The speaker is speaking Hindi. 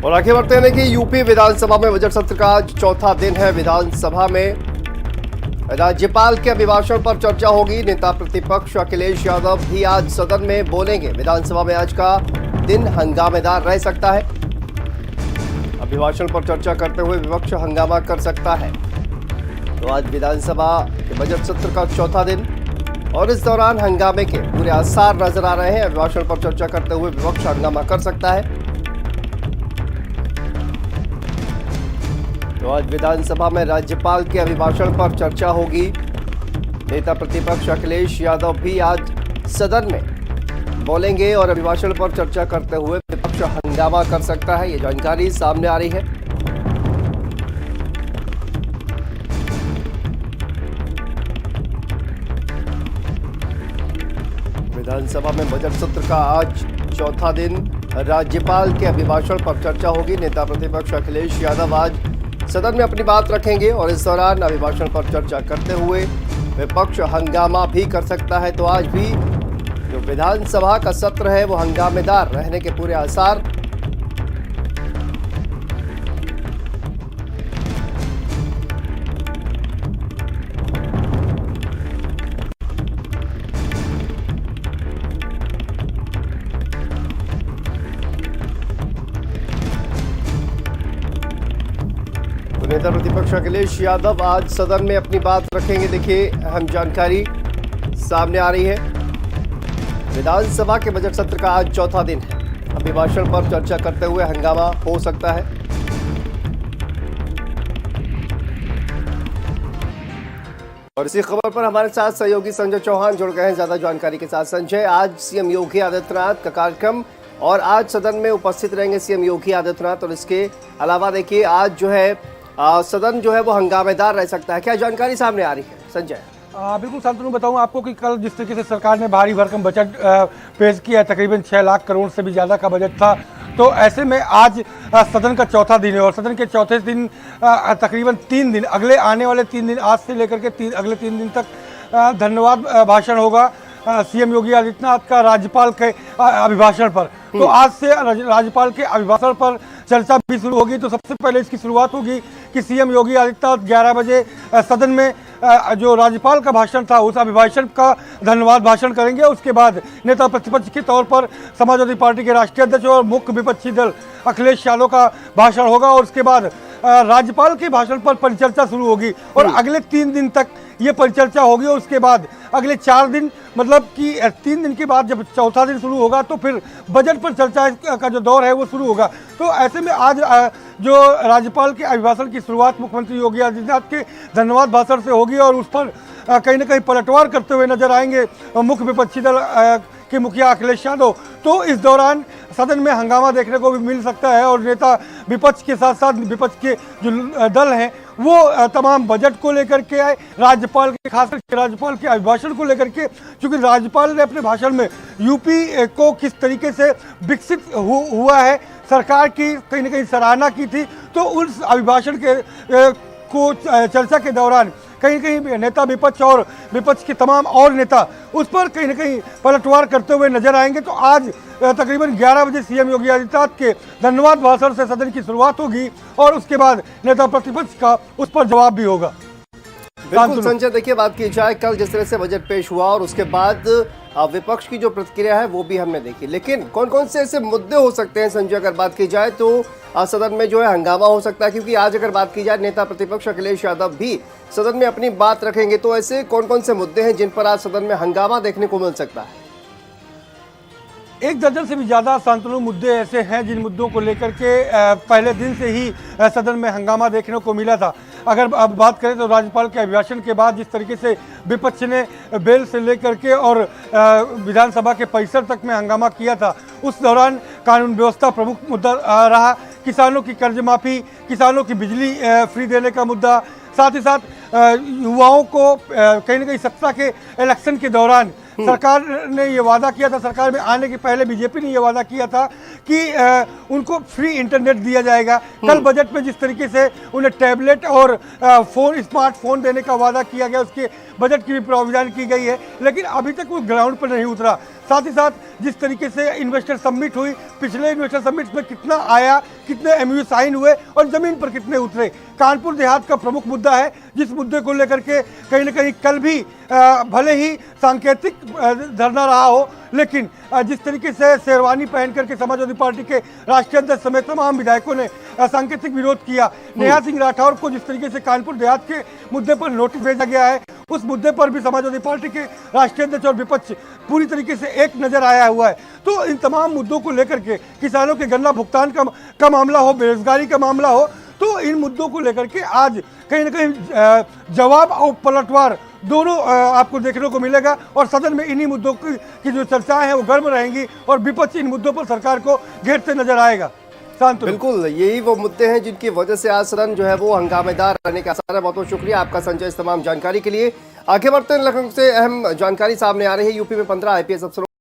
और आगे बढ़ते हैं कि यूपी विधानसभा में बजट सत्र का आज चौथा दिन है। विधानसभा में राज्यपाल के अभिभाषण पर चर्चा होगी। नेता प्रतिपक्ष अखिलेश यादव भी आज सदन में बोलेंगे। विधानसभा में आज का दिन हंगामेदार रह सकता है। अभिभाषण पर चर्चा करते हुए विपक्ष हंगामा कर सकता है। तो आज विधानसभा के बजट सत्र का चौथा दिन और इस दौरान हंगामे के पूरे आसार नजर आ रहे हैं। अभिभाषण पर चर्चा करते हुए विपक्ष हंगामा कर सकता है। तो आज विधानसभा में राज्यपाल के अभिभाषण पर चर्चा होगी। नेता प्रतिपक्ष अखिलेश यादव भी आज सदन में बोलेंगे और अभिभाषण पर चर्चा करते हुए विपक्ष हंगामा कर सकता है। ये जानकारी सामने आ रही है। विधानसभा में बजट सत्र का आज चौथा दिन राज्यपाल के अभिभाषण पर चर्चा होगी। नेता प्रतिपक्ष अखिलेश यादव आज सदन में अपनी बात रखेंगे और इस दौरान अभिभाषण पर चर्चा करते हुए विपक्ष हंगामा भी कर सकता है। तो आज भी जो विधानसभा का सत्र है वो हंगामेदार रहने के पूरे आसार। नेता प्रतिपक्ष अखिलेश यादव आज सदन में अपनी बात रखेंगे। देखिए अहम जानकारी सामने आ रही है। विधानसभा के बजट सत्र का आज चौथा दिन है। अभिभाषण पर चर्चा करते हुए हंगामा हो सकता है। और इसी खबर पर हमारे साथ सहयोगी संजय चौहान जुड़ गए हैं ज्यादा जानकारी के साथ। संजय, आज सीएम योगी आदित्यनाथ का कार्यक्रम और आज सदन में उपस्थित रहेंगे सीएम योगी आदित्यनाथ और इसके अलावा देखिए आज जो है सदन जो है वो हंगामेदार रह सकता है। क्या जानकारी सामने आ रही है संजय? बिल्कुल शांतनु, बताऊं आपको कि कल जिस तरीके से सरकार ने भारी भरकम बजट पेश किया है, तकरीबन 6 लाख करोड़ से भी ज़्यादा का बजट था। तो ऐसे में आज सदन का चौथा दिन है और सदन के चौथे दिन तकरीबन 3 दिन, अगले आने वाले 3 दिन, आज से लेकर के अगले 3 दिन तक धन्यवाद भाषण होगा सीएम योगी आदित्यनाथ का राज्यपाल के अभिभाषण पर। तो आज से राज्यपाल के अभिभाषण पर चर्चा भी शुरू होगी। तो सबसे पहले इसकी शुरुआत होगी कि सीएम योगी आदित्यनाथ 11 बजे सदन में जो राज्यपाल का भाषण था उस अभिभाषण का धन्यवाद भाषण करेंगे। उसके बाद नेता प्रतिपक्ष के तौर पर समाजवादी पार्टी के राष्ट्रीय अध्यक्ष और मुख्य विपक्षी दल अखिलेश यादव का भाषण होगा और उसके बाद राज्यपाल के भाषण पर परिचर्चा शुरू होगी और अगले 3 दिन तक ये परिचर्चा होगी। और उसके बाद अगले 4 दिन, मतलब कि 3 दिन के बाद जब चौथा दिन शुरू होगा तो फिर बजट पर चर्चा का जो दौर है वो शुरू होगा। तो ऐसे में आज जो राज्यपाल के अभिभाषण की शुरुआत मुख्यमंत्री योगी आदित्यनाथ के धन्यवाद भाषण से होगी और उस पर कहीं ना कहीं पलटवार करते हुए नजर आएंगे मुख्य विपक्षी दल के मुखिया अखिलेश यादव। तो इस दौरान सदन में हंगामा देखने को भी मिल सकता है और नेता विपक्ष के साथ साथ विपक्ष के जो दल हैं वो तमाम बजट को लेकर के आए, राज्यपाल के खासकर राज्यपाल के अभिभाषण को लेकर के, क्योंकि राज्यपाल ने अपने भाषण में यूपी को किस तरीके से विकसित हुआ है, सरकार की कहीं ना कहीं सराहना की थी। तो उस अभिभाषण के को चर्चा के दौरान कहीं कहीं नेता विपक्ष और विपक्ष के तमाम और नेता उस पर कहीं ना कहीं पलटवार करते हुए नजर आएंगे। तो आज तकरीबन 11 बजे सीएम योगी आदित्यनाथ के धन्यवाद भाषण से सदन की शुरुआत होगी और उसके बाद नेता प्रतिपक्ष का उस पर जवाब भी होगा। बिल्कुल संजय, देखिए बात की जाए कल जिस तरह से बजट पेश हुआ और उसके बाद विपक्ष की जो प्रतिक्रिया है वो भी हमने देखी, लेकिन कौन कौन से ऐसे मुद्दे हो सकते हैं संजय अगर बात की जाए तो सदन में जो है हंगामा हो सकता है? क्योंकि आज अगर बात की जाए नेता प्रतिपक्ष अखिलेश यादव भी सदन में अपनी बात रखेंगे, तो ऐसे कौन कौन से मुद्दे हैं जिन पर आज सदन में हंगामा देखने को मिल सकता है? 1 दर्जन से भी ज़्यादा शांतनु मुद्दे ऐसे हैं जिन मुद्दों को लेकर के पहले दिन से ही सदन में हंगामा देखने को मिला था। अगर अब बात करें तो राज्यपाल के अभिभाषण के बाद जिस तरीके से विपक्ष ने बेल से लेकर के और विधानसभा के परिसर तक में हंगामा किया था, उस दौरान कानून व्यवस्था प्रमुख मुद्दा रहा। किसानों की कर्ज माफ़ी, किसानों की बिजली फ्री देने का मुद्दा, साथ ही साथ युवाओं को कहीं ना कहीं सत्ता के इलेक्शन के दौरान सरकार ने ये वादा किया था, सरकार में आने के पहले बीजेपी ने ये वादा किया था कि उनको फ्री इंटरनेट दिया जाएगा। कल बजट में जिस तरीके से उन्हें टैबलेट और स्मार्टफोन देने का वादा किया गया, उसके बजट की भी प्रावधान की गई है, लेकिन अभी तक वो ग्राउंड पर नहीं उतरा। साथ ही साथ जिस तरीके से इन्वेस्टर समिट हुई, पिछले इन्वेस्टर समिट में कितना आया, कितने एमयू साइन हुए और जमीन पर कितने उतरे, कानपुर देहात का प्रमुख मुद्दा है, जिस मुद्दे को लेकर के कहीं ना कहीं कल भी भले ही सांकेतिक धरना रहा हो, लेकिन जिस तरीके से शेरवानी पहन करके समाजवादी पार्टी के राष्ट्रीय अध्यक्ष समेत तमाम विधायकों ने सांकेतिक विरोध किया, नेहा सिंह राठौर को जिस तरीके से कानपुर देहात के मुद्दे पर नोटिस भेजा गया है, उस मुद्दे पर भी समाजवादी पार्टी के राष्ट्रीय अध्यक्ष और विपक्ष पूरी तरीके से एक नजर आया हुआ है। तो इन तमाम मुद्दों को लेकर के, किसानों के गन्ना भुगतान का मामला हो, बेरोजगारी का मामला हो, तो इन मुद्दों को लेकर के आज कहीं ना कहीं जवाब और पलटवार दोनों आपको देखने को मिलेगा और सदन में इन्हीं मुद्दों की जो चर्चाएं हैं वो गर्म रहेंगी और विपक्ष इन मुद्दों पर सरकार को घेरते नजर आएगा। बिल्कुल, यही वो मुद्दे हैं जिनकी वजह से आज सदन जो है वो हंगामेदार रहने का आसार है। बहुत बहुत शुक्रिया आपका संजय इस तमाम जानकारी के लिए। आगे बढ़ते हैं, लखनऊ से अहम जानकारी सामने आ रही है। यूपी में 15 आईपीएस अफसरों